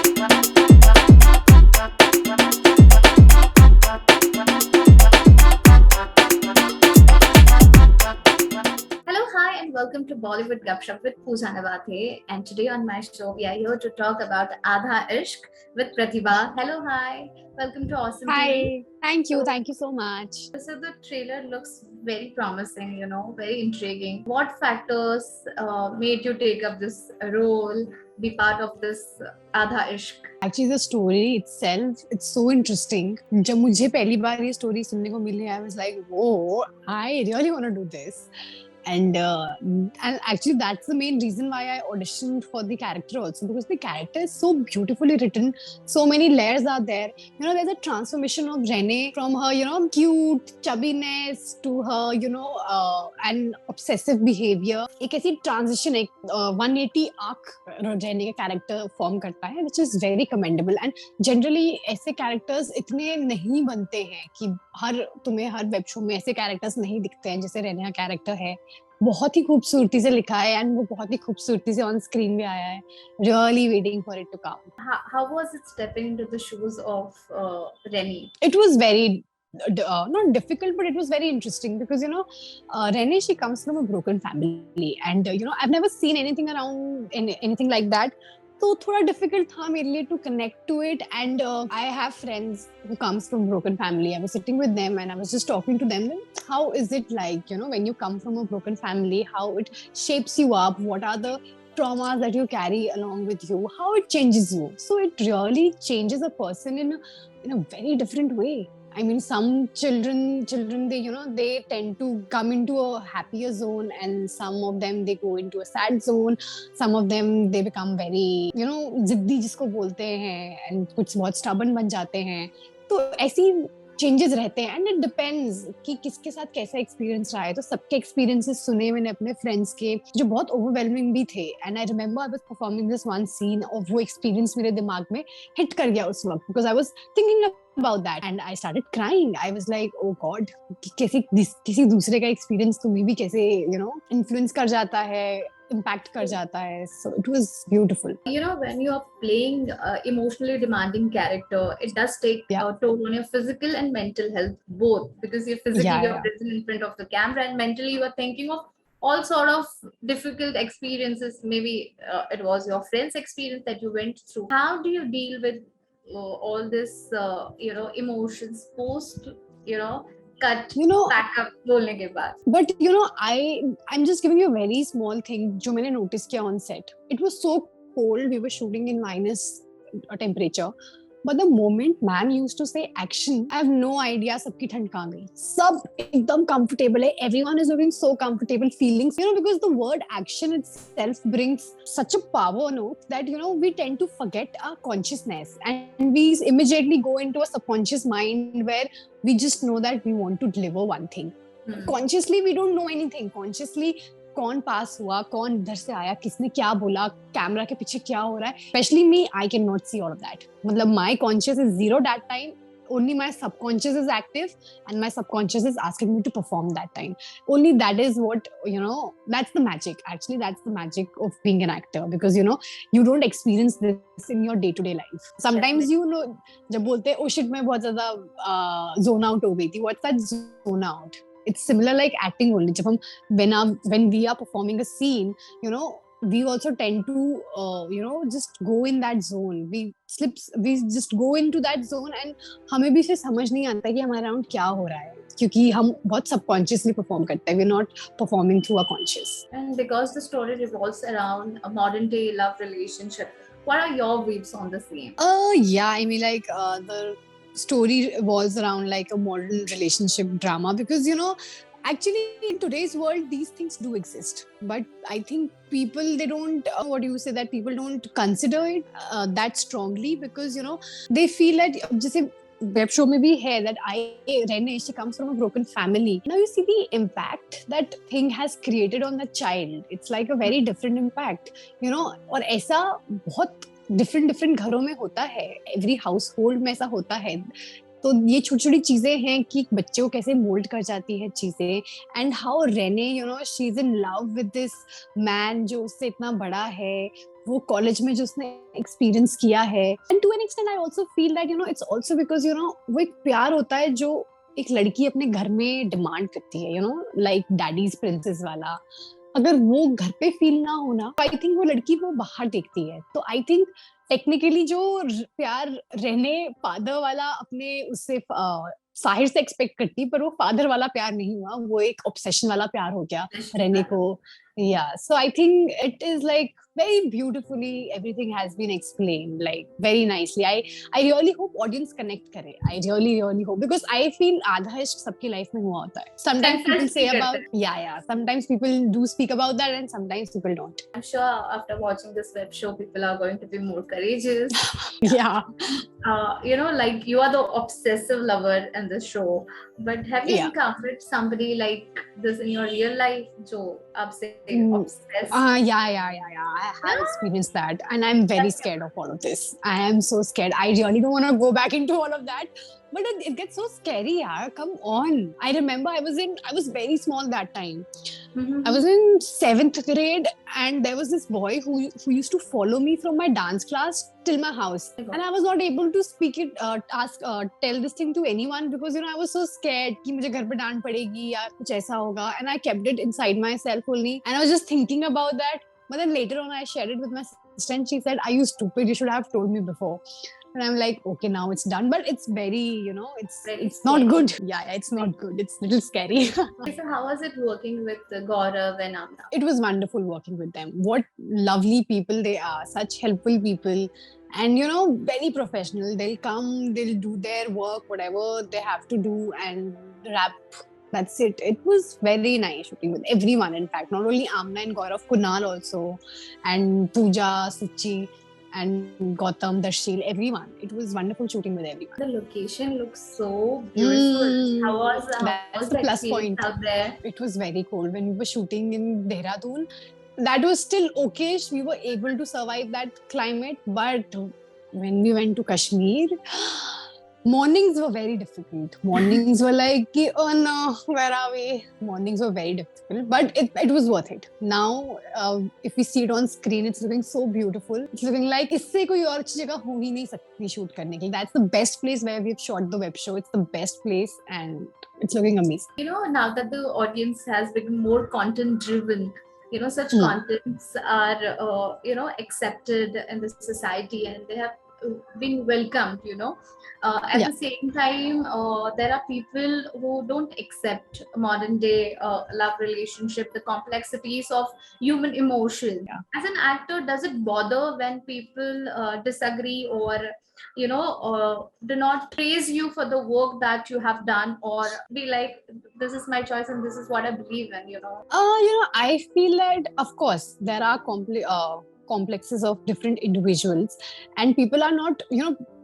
Hello, hi, and welcome to Bollywood Gupshup with Pooja Navathe. And today on my show, we are here to talk about Aadha Ishq with Pratibha. Hello, hi, welcome to Awesome TV. Hi, thank you. So, Thank you so much. so the trailer looks very promising, very intriguing. What factors made you take up this role, be part of this Aadha Ishq? Actually, the story itself, it's so interesting. जब मुझे पहली बार ये story सुनने को मिली, I was like, whoa, I really want to do this. And actually that's the main reason why I auditioned for the character also, because the character is so beautifully written. So many layers are there. There's a transformation of Renee from her cute chubbiness to her and obsessive behavior. एक ऐसी transition, एक 180 arc Renee का character form करता है, which is very commendable. And generally ऐसे characters इतने नहीं बनते हैं कि तुम्हें हर वेब शो में ऐसे कैरेक्टर्स नहीं दिखते हैं जैसे रेने का कैरेक्टर है. बहुत ही खूबसूरती से लिखा है एंड वो बहुत ही खूबसूरती से ऑन स्क्रीन भी आया है. Really waiting for it to come. How was it stepping into the shoes of Rennie? It was very not difficult, but it was very interesting because Renee, she comes from a broken family, and I've never seen anything around anything like that. तो थोड़ा difficult था मेरे लिए to connect to it. And I have friends who comes from broken family. I was sitting with them and I was just talking to them. How is it like, when you come from a broken family, how it shapes you up, what are the traumas that you carry along with you, how it changes you. So it really changes a person in a very different way. I mean, some children, they tend to come into a happier zone, and some of them, they go into a sad zone. Some of them, they become very, जिद्दी जिसको बोलते हैं, and कुछ बहुत stubborn बन जाते हैं. तो ऐसी चेंजेस रहते हैं, एंड इट डिपेंड्स कि किसके साथ कैसा एक्सपीरियंस रहा है. तो सबके एक्सपीरियंसेस सुने मैंने अपने फ्रेंड्स के, जो बहुत ओवरवेलमिंग भी थे. And I remember I was performing this one scene, और वो एक्सपीरियंस मेरे दिमाग में हिट कर गया उस वक्त, because I was thinking about that and I started crying. I was like, oh god, किसी दूसरे का एक्सपीरियंस तुम्हें भी कैसे इन्फ्लुएंस कर जाता है, impact कर जाता है. So it was beautiful. When you are playing emotionally demanding character, it does take a toll on your physical and mental health both, because you're physically you're present in front of the camera, and mentally you are thinking of all sort of difficult experiences. Maybe it was your friend's experience that you went through. How do you deal with all this emotions post cut back up बोलने के बाद? But I'm just giving you a very small thing जो मैंने notice किया on set. It was so cold. We were shooting in minus temperature. But the moment man used to say action, I have no idea सबकी ठंड कहाँ गई. सब एकदम comfortable है. Everyone is looking so comfortable. Feelings, because the word action itself brings such a power, that we tend to forget our consciousness, and we immediately go into a subconscious mind where we just know that we want to deliver one thing. Consciously we don't know anything. Consciously कौन पास हुआ, कौन इधर से आया, किसने क्या बोला, camera के पीछे क्या हो रहा है. Specially me, I can not see all of that. मतलब my conscious is zero that time. Only my subconscious is active, and my subconscious is asking me to perform that time. Only that is what, that's the magic. Actually, that's the magic of being an actor, because you don't experience this in your day-to-day life. Sometimes जब बोलते हैं oh shit मैं बहुत ज़्यादा zone out हो गई थी. What's that zone out? It's similar like acting only. जब हम when we are performing a scene, we also tend to just go in that zone. We just go into that zone, and हमें भी फिर समझ नहीं आता कि हमारे अराउंड क्या हो रहा है, क्योंकि हम बहुत subconsciously perform करते हैं. We're not performing through our conscious. And because the story revolves around a modern day love relationship, what are your views on the same? Yeah, I mean, like the story revolves around like a modern relationship drama, because actually in today's world these things do exist, but I think people, they don't that people don't consider it that strongly, because they feel that जैसे web show में भी है that Renee, she comes from a broken family. Now you see the impact that thing has created on the child. It's like a very different impact, और ऐसा बहुत different घरों में होता है. एवरी हाउस होल्ड में ऐसा होता है. तो ये छोटी छोटी चीजें हैं कि बच्चे को कैसे मोल्ड कर जाती है चीजें. And how Renee, she is in love with this man जो उससे इतना बड़ा है. वो कॉलेज में जो उसने एक्सपीरियंस किया है, and to an extent I also feel that it's also because वो एक प्यार होता है जो एक लड़की अपने घर में डिमांड करती है, लाइक डैडीज प्रिंसेस वाला। अगर वो घर पे फील ना होना, तो आई थिंक वो लड़की वो बाहर देखती है। तो आई थिंक टेक्निकली जो प्यार रहने फादर वाला अपने उससे साहिर से एक्सपेक्ट करती, पर वो फादर वाला प्यार नहीं हुआ, वो एक ऑब्सेशन वाला प्यार हो गया रहने को। Yeah, so I think it is like very beautifully everything has been explained like very nicely. I really hope audience connect करे. I really hope, because I feel आधा इश्क सबकी लाइफ में हुआ होता है. Sometimes people say about sometimes people do speak about that and sometimes people don't. I'm sure after watching this web show people are going to be more courageous. Yeah. Like you are the obsessive lover in this show, but have you encountered somebody like this in your real life jo aapse obsessed? Yeah. I have experienced that and I'm very scared of all of this. I am so scared. I really don't want to go back into all of that. But it gets so scary, yaar. Come on. I remember I was very small that time. Mm-hmm. I was in 7th grade and there was this boy who used to follow me from my dance class till my house. And I was not able to speak it, tell this thing to anyone because, I was so scared कि मुझे घर पे डांट पड़ेगी या कुछ ऐसा होगा. And I kept it inside myself only. And I was just thinking about that. But then later on I shared it with my sister and she said, "Are you stupid? You should have told me before." And I'm like, okay, now it's done. But it's very, it's not good. Yeah, it's not good. It's a little scary. So how was it working with Gaurav and Amna? It was wonderful working with them. What lovely people they are. Such helpful people. And, very professional. They'll come, they'll do their work, whatever they have to do and wrap. That's it. It was very nice shooting with everyone, in fact. Not only Amna and Gaurav, Kunal also. And Pooja, Suchi. And Gautam, Darshil, everyone. It was wonderful shooting with everyone. The location looks so beautiful. How was the plus point out there? It was very cold when we were shooting in Dehradun. That was still okay. We were able to survive that climate. But when we went to Kashmir, mornings were very difficult. Mornings were like, oh no, where are we? Mornings were very difficult, but it was worth it. Now, if we see it on screen, it's looking so beautiful. It's looking like इससे कोई और अच्छी जगह हो ही नहीं सकती shoot करने के. That's the best place where we've shot the web show. It's the best place and it's looking amazing. Now that the audience has become more content driven, such contents are, accepted in the society and they have been welcomed, at the same time there are people who don't accept modern day love relationship, the complexities of human emotion. As an actor, does it bother when people disagree or do not praise you for the work that you have done, or be like, this is my choice and this is what I believe in? I feel that of course there are complexes of different individuals and people are not,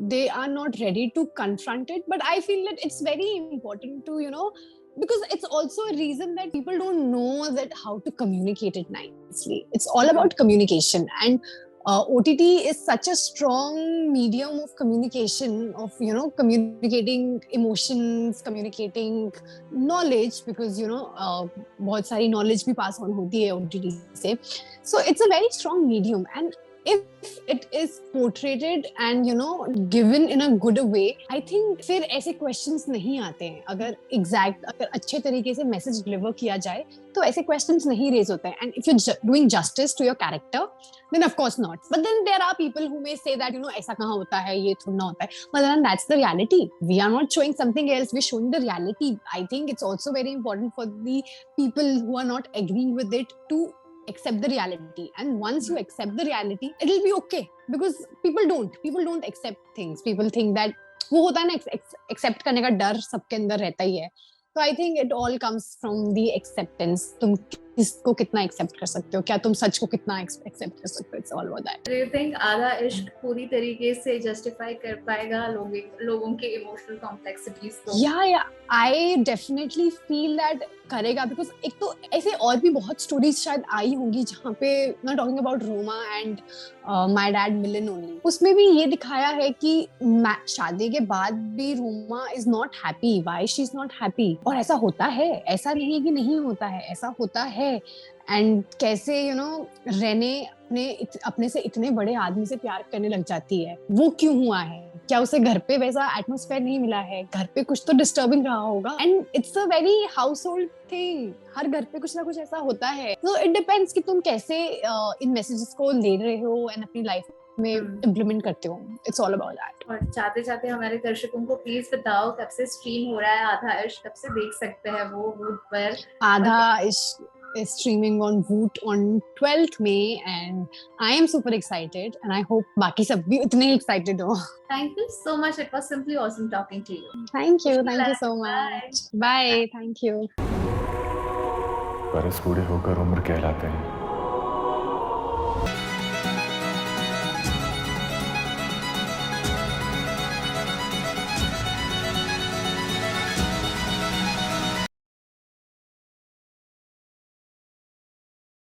they are not ready to confront it. But I feel that it's very important to, because it's also a reason that people don't know that how to communicate it nicely. It's all about communication, and OTT is such a strong medium of communication, of communicating emotions, communicating knowledge, because बहुत सारी knowledge भी pass on होती है OTT से. So it's a very strong medium, and if it is portrayed and given in a good way, I think फिर ऐसे questions नहीं आते हैं. अगर अच्छे तरीके से message deliver किया जाए तो ऐसे questions नहीं raise होते हैं. And if you're doing justice to your character, then of course not. But then there are people who may say that ऐसा कहाँ होता है, ये थोड़ा होता है. But then that's the reality. We are not showing something else. We're showing the reality. I think it's also very important for the people who are not agreeing with it to accept the reality. And once you accept the reality, it'll be okay, because people don't accept things. People think that वो होता है ना, accept करने का डर सबके अंदर रहता ही है. So I think it all comes from the acceptance. तुम किसको कितना accept कर सकते हो, क्या तुम सच को कितना accept कर सकते हो. It's all about that. Do you think आधा इश्क पूरी तरीके से justify कर पाएगा लोगों के emotional complexities को? Yeah, I definitely feel that करेगा, because एक तो ऐसे और भी बहुत stories शायद आई होंगी जहाँ पे, not talking about Roma and My Dad Millen only, उसमें भी ये दिखाया है कि शादी के बाद भी Roma is not happy. Why she's not happy? और ऐसा होता है, ऐसा नहीं है कि नहीं होता है, ऐसा होता है. है, एंड कैसे रेने अपने से इतने बड़े आदमी से प्यार करने लग जाती है, वो क्यों हुआ है? क्या उसे घर पे वैसा एटमॉस्फेयर नहीं मिला है? घर पे कुछ तो डिस्टर्बिंग रहा होगा, and it's a very household thing, हर घर पे कुछ ना कुछ ऐसा होता है। तो इट डिपेंड्स कि तुम कैसे इन मैसेजेस को ले रहे हो एंड अपनी लाइफ में इम्प्लीमेंट करते हो। It's all about that. और चाहते चाहते हमारे दर्शकों को प्लीज बताओ कब से स्ट्रीम हो रहा है आधा इश्क, कब से देख सकते हैं वो वूट पर? आधा इश्क is streaming on Voot on 12th May, and I am super excited, and I hope बाकी सब भी उतने ही excited हो। Thank you so much. It was simply awesome talking to you. Thank you so much. Bye. Thank you. बरस बूढ़े होकर उम्र कहलाते हैं,